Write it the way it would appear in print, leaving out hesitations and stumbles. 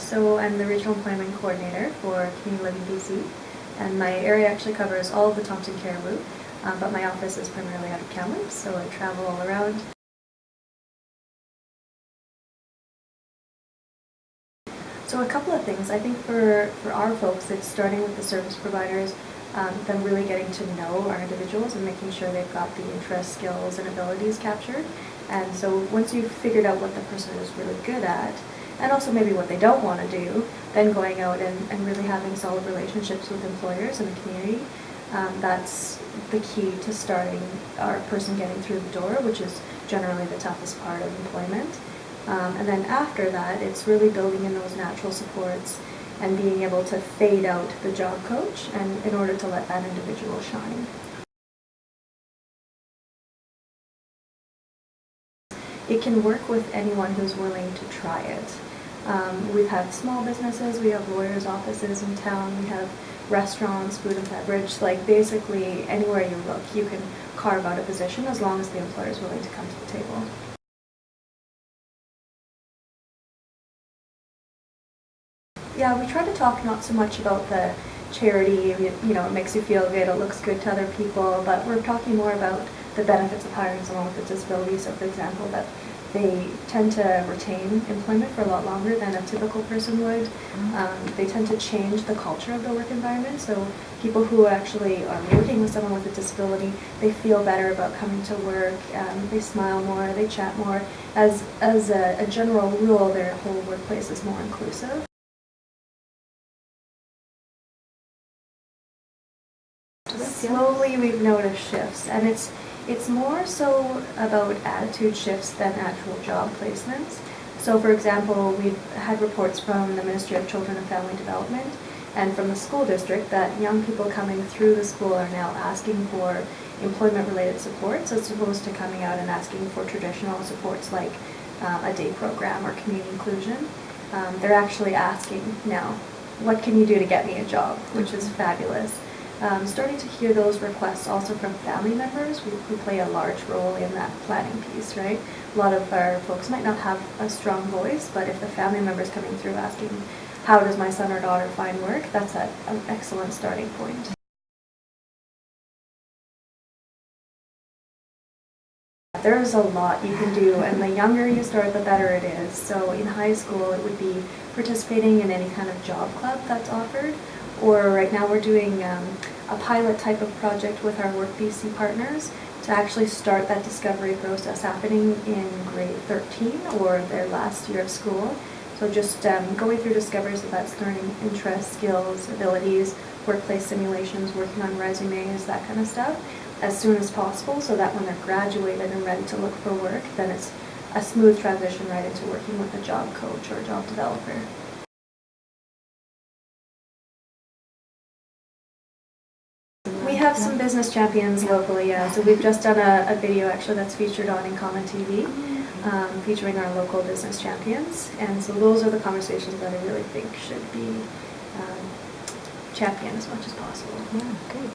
So I'm the Regional Employment Coordinator for Community Living BC, and my area actually covers all of the Thompson-Caribou, but my office is primarily out of Kamloops, so I travel all around. So a couple of things. I think for our folks, it's starting with the service providers, them really getting to know our individuals and making sure they've got the interests, skills, and abilities captured. And so once you've figured out what the person is really good at, and also maybe what they don't want to do, then going out and really having solid relationships with employers and the community, that's the key to starting our person getting through the door, which is generally the toughest part of employment. And then after that, it's really building in those natural supports and being able to fade out the job coach and in order to let that individual shine. It can work with anyone who's willing to try it. We've had small businesses, we have lawyers' offices in town, we have restaurants, food and beverage, like basically anywhere you look you can carve out a position as long as the employer is willing to come to the table. Yeah, we try to talk not so much about the charity, you know, it makes you feel good, it looks good to other people, but we're talking more about the benefits of hiring someone with a disability. So for example, that they tend to retain employment for a lot longer than a typical person would. They tend to change the culture of the work environment. So people who actually are working with someone with a disability, they feel better about coming to work, they smile more, they chat more. As a general rule, their whole workplace is more inclusive. Slowly we've noticed shifts, and it's more so about attitude shifts than actual job placements. So for example, we've had reports from the Ministry of Children and Family Development and from the school district that young people coming through the school are now asking for employment-related supports as opposed to coming out and asking for traditional supports like a day program or community inclusion. They're actually asking now, what can you do to get me a job, which is fabulous. Starting to hear those requests also from family members who play a large role in that planning piece, right? A lot of our folks might not have a strong voice, but if the family member's coming through asking, how does my son or daughter find work, that's an excellent starting point. There's a lot you can do, and the younger you start, the better it is. So in high school, it would be participating in any kind of job club that's offered, or right now we're doing a pilot type of project with our Work BC partners to actually start that discovery process happening in grade 13 or their last year of school. So just going through discoveries of that's learning interests, skills, abilities, workplace simulations, working on resumes, that kind of stuff, as soon as possible, so that when they're graduated and ready to look for work, then it's a smooth transition right into working with a job coach or a job developer. We have some business champions locally, yeah. So we've just done a video actually that's featured on In Common TV, featuring our local business champions. And so those are the conversations that I really think should be championed as much as possible. Yeah, good.